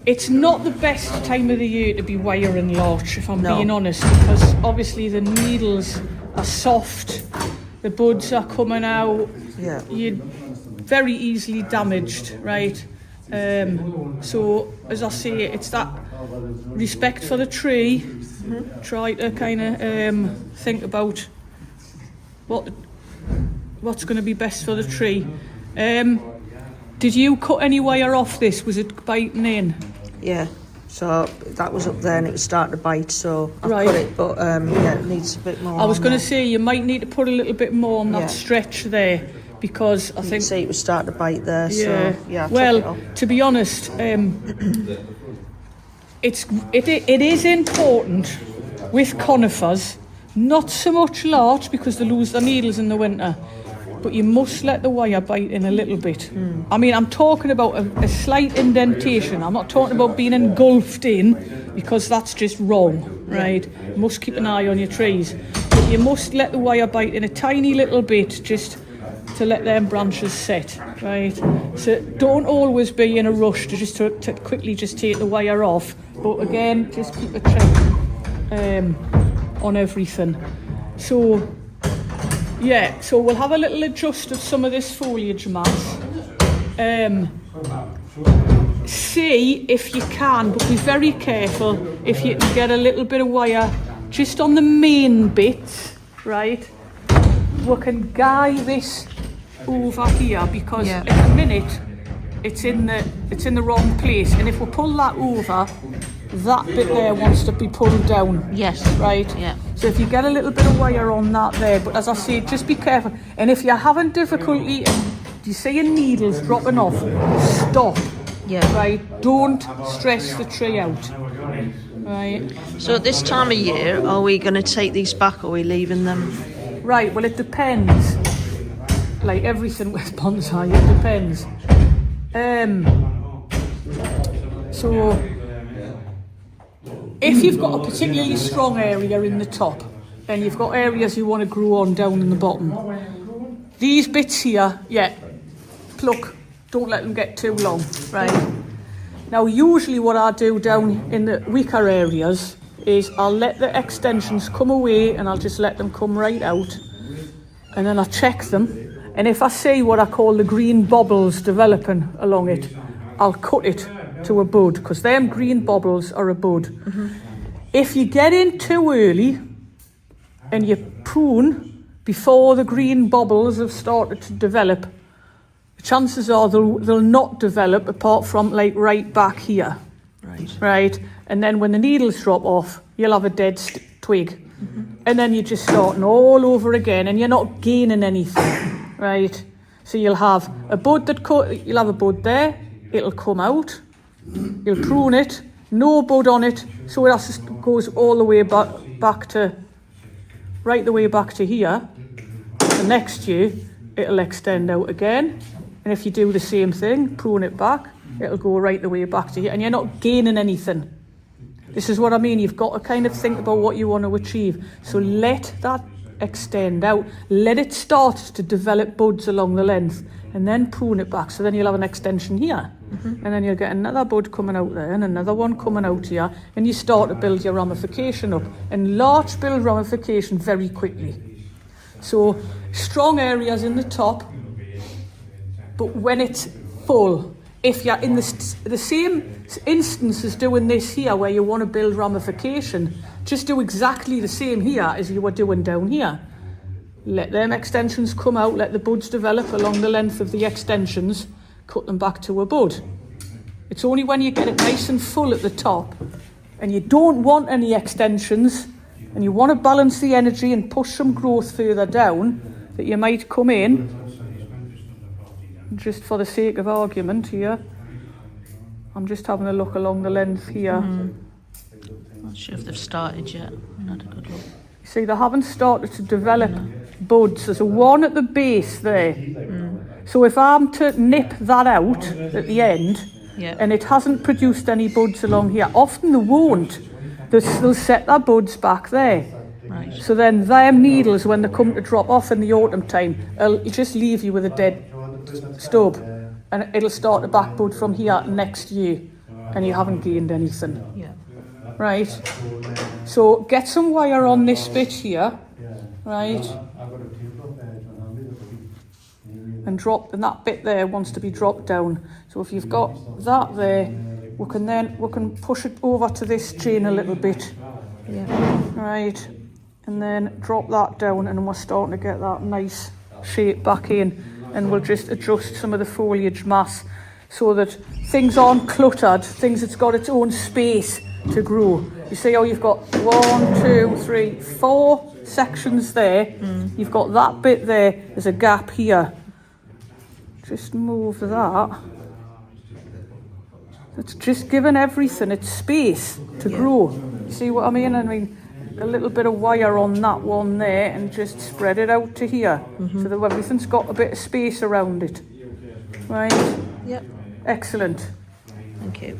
It's not the best time of the year to be wiring larch, if I'm being honest, because obviously the needles are soft, the buds are coming out, you're very easily damaged, right? So, as I say, it's that respect for the tree, try to kind of think about what's going to be best for the tree. Did you cut any wire off this? Was it biting in? Yeah, so that was up there and it was starting to bite, so I cut it, but yeah, it needs a bit more. I was going to say you might need to put a little bit more on that stretch there, because I think see it was starting to bite there. So yeah, I well, took it off. to be honest, it is important with conifers, not so much larch because they lose their needles in the winter, but you must let the wire bite in a little bit. I mean, I'm talking about a slight indentation. I'm not talking about being engulfed in, because that's just wrong, right? You must keep an eye on your trees. But you must let the wire bite in a tiny little bit, just to let them branches set, right? So don't always be in a rush to quickly just take the wire off. But again, just keep a check on everything. So yeah, so we'll have a little adjust of some of this foliage mass. See if you can, but be very careful if you can get a little bit of wire just on the main bits, right? We can guide this over here, because at the minute it's in the wrong place, and if we pull that over, that bit there wants to be pulled down. Yes. Right? Yeah. So if you get a little bit of wire on that there, but as I say, just be careful. And if you're having difficulty and you see your needles dropping off, stop. Yeah. Right? Don't stress the tree out. Right? So at this time of year, are we going to take these back, or are we leaving them? Right, well, it depends. Like everything with bonsai, it depends. So if you've got a particularly strong area in the top, and you've got areas you want to grow on down in the bottom, these bits here, pluck, don't let them get too long, right? Now, usually what I do down in the weaker areas is I'll let the extensions come away, and I'll just let them come right out, and then I check them, and if I see what I call the green bobbles developing along it, I'll cut it to a bud, because them green bobbles are a bud. If you get in too early and you prune before the green bobbles have started to develop, the chances are they'll not develop apart from like right back here. Right? And then when the needles drop off, you'll have a dead twig. And then you're just starting all over again, and you're not gaining anything, right? So you'll have a bud you'll have a bud there, it'll come out, you'll prune it, no bud on it, so it goes all the way right the way back to here. The next year, it'll extend out again, and if you do the same thing, prune it back, it'll go right the way back to here, and you're not gaining anything. This is what I mean. You've got to kind of think about what you want to achieve. So let that extend out. Let it start to develop buds along the length, and then prune it back. So then you'll have an extension here. And then you'll get another bud coming out there, and another one coming out here, and you start to build your ramification up. And larch build ramification very quickly. So strong areas in the top, but when it's full, if you're in the same instance as doing this here, where you want to build ramification, just do exactly the same here as you were doing down here. Let them extensions come out, let the buds develop along the length of the extensions, cut them back to a bud. It's only when you get it nice and full at the top, and you don't want any extensions, and you want to balance the energy and push some growth further down, that you might come in, just for the sake of argument here, I'm just having a look along the length here. Not sure if they've started yet. Not a good look. See, they haven't started to develop buds. There's a one at the base there. So if I'm to nip that out at the end, and it hasn't produced any buds along here, often they won't. They'll set their buds back there. Right. So then them needles, when they come to drop off in the autumn time, it'll just leave you with a dead stub, and it'll start to back bud from here next year. and you haven't gained anything. Yeah. Right, so get some wire on this bit here, right, and that bit there wants to be dropped down. So if you've got that there, we can push it over to this chain a little bit, right, and then drop that down, and we're starting to get that nice shape back in, and we'll just adjust some of the foliage mass so that things aren't cluttered, it's got its own space to grow. You see how you've got 1, 2, 3, 4 sections there. You've got that bit there. There's a gap here. Just move that. It's just giving everything its space to grow. You see what I mean? I mean, a little bit of wire on that one there, and just spread it out to here, so that everything's got a bit of space around it. Right? Yep. Excellent. Thank you.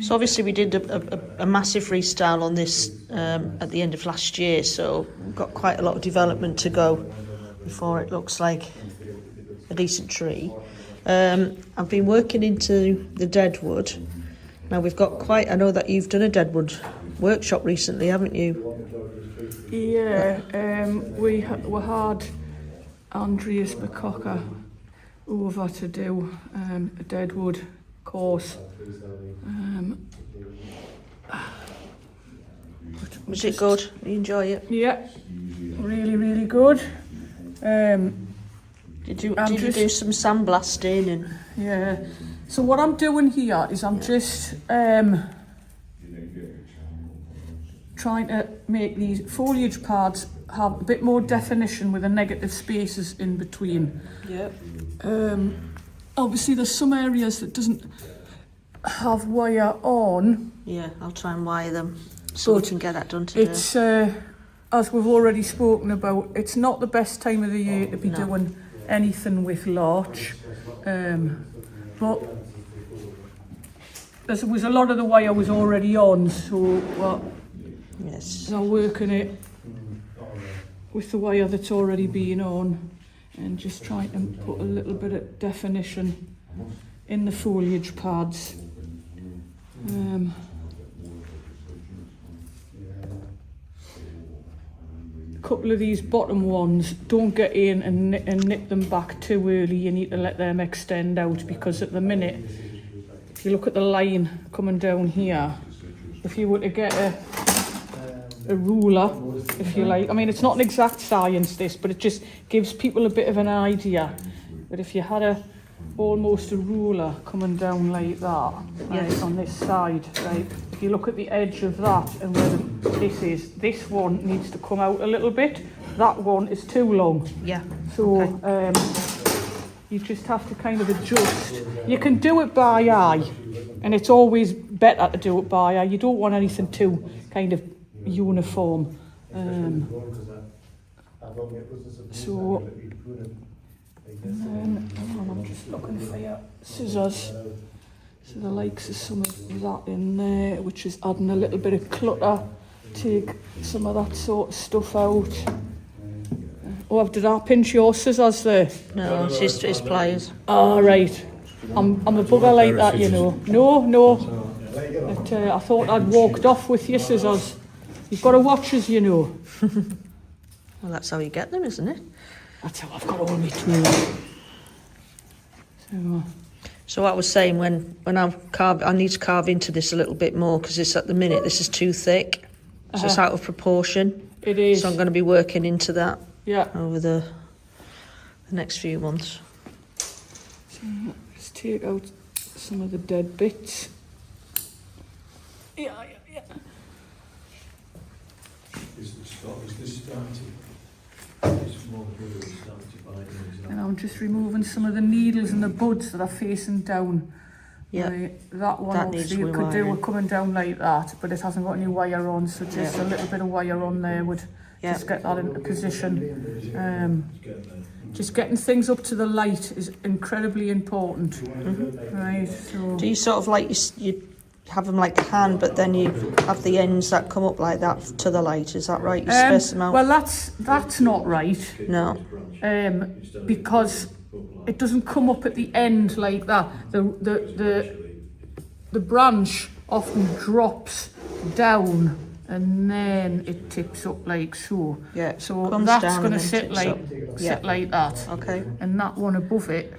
So obviously we did a massive restyle on this at the end of last year, so we've got quite a lot of development to go before it looks like a decent tree. I've been working into the deadwood. Now we've got I know that you've done a deadwood workshop recently, haven't you? Yeah, we had Andreas McCocker over to do a deadwood course. Was it good? Did you enjoy it? Yeah, really, really good. Did you do some sandblasting and? Yeah. So what I'm doing here is I'm just trying to make these foliage pads have a bit more definition with the negative spaces in between. Yeah. Obviously there's some areas that doesn't have wire on. Yeah, I'll try and wire them so we can get that done today. It's as we've already spoken about, it's not the best time of the year to be doing anything with larch, but there was a lot of the wire was already on, so I'm working it with the wire that's already been on, and just trying to put a little bit of definition in the foliage pads. A couple of these bottom ones, don't get in and nip them back too early. You need to let them extend out, because at the minute, if you look at the line coming down here, if you were to get a ruler, if you like, I mean, it's not an exact science this, but it just gives people a bit of an idea. But if you had almost a ruler coming down like that, right, on this side, right, if you look at the edge of that and where this is, this one needs to come out a little bit, that one is too long. Yeah. So you just have to kind of adjust. You can do it by eye, and it's always better to do it by eye. You don't want anything too kind of uniform. So and then I'm just looking for your scissors. So the likes of some of that in there, which is adding a little bit of clutter. Take some of that sort of stuff out. Did I pinch your scissors there? No, it's his pliers. Oh, right. I'm a bugger like that, you know. No. But, I thought I'd walked off with your scissors. You've got to watch us, you know. Well, that's how you get them, isn't it? That's how I've got all my tools. So I was saying, when I need to carve into this a little bit more, because it's at the minute, this is too thick. So it's out of proportion. It is. So I'm going to be working into that over the next few months. So let's take out some of the dead bits. Yeah. Is this starting to And I'm just removing some of the needles and the buds that are facing down. Yeah. That one, That obviously, needs you could do rewiring. it coming down like that, but it hasn't got any wire on, so just a little bit of wire on there would just get that into position. Just getting things up to the light is incredibly important. Right. So Do you sort of like have them like a hand, but then you have the ends that come up like that to the light. Is that right? You space them out? Well, that's not right. No. Because it doesn't come up at the end like that. The branch often drops down and then it tips up like so. Yeah. So comes that's down going to and then sit tips like up. Yeah. sit like that. Okay. And that one above it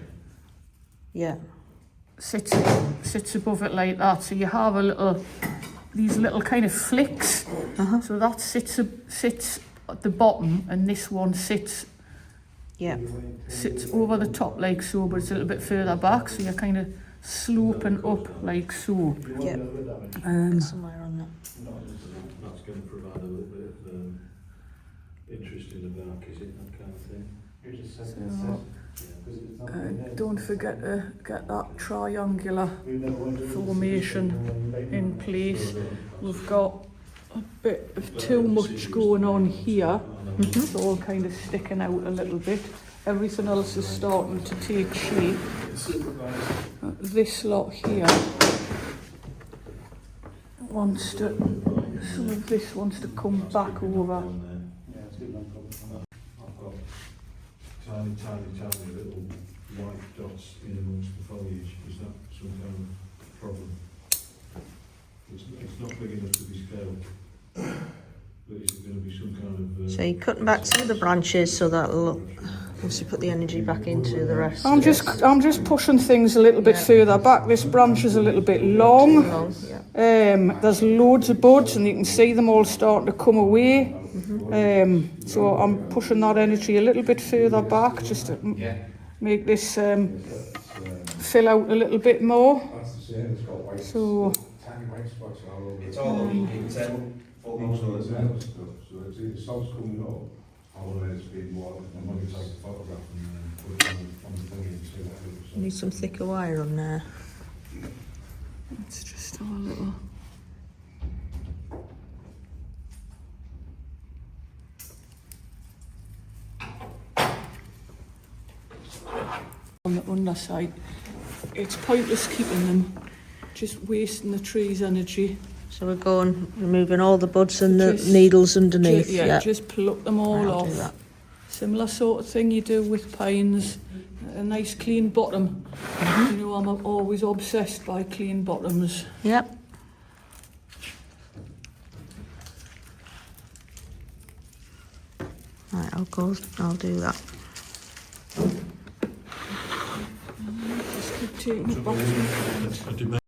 Yeah. sits above it like that. So you have these little kind of flicks. So that sits at the bottom, and this one sits Yeah. over the top like so, but it's a little bit further back. So you're kind of sloping up like so. Yeah. Somewhere on that. That's going to provide a little bit of interest in the bark, is it, that kind of thing? Don't forget to get that triangular formation in place. We've got a bit of too much going on here. It's all kind of sticking out a little bit. Everything else is starting to take shape. This lot here some of this wants to come back over. I've got tiny little white dots in amongst the foliage. Is that some kind of problem? It's not big enough to be scaled. But is it going to be some kind of... So you're cutting back some of the branches so that'll obviously put the energy back into the rest. I'm just pushing things a little bit further back. This branch is a little bit long. There's loads of buds, and you can see them all starting to come away. So I'm pushing that energy a little bit further back just to make this fill out a little bit more. So it's all you can tell. So it's sauce coming up, or it's been more, I'm going to take a photograph and put it on the thing and see what it looks like. Need some thicker wire on there. it's just a little. On the underside, it's pointless keeping them, just wasting the tree's energy. So we're removing all the buds and the needles underneath. Just pluck them all I'll do off. that. Similar sort of thing you do with pines. A nice clean bottom. You know, I'm always obsessed by clean bottoms. Yep. Right, I'll do that. Just keep taking it back.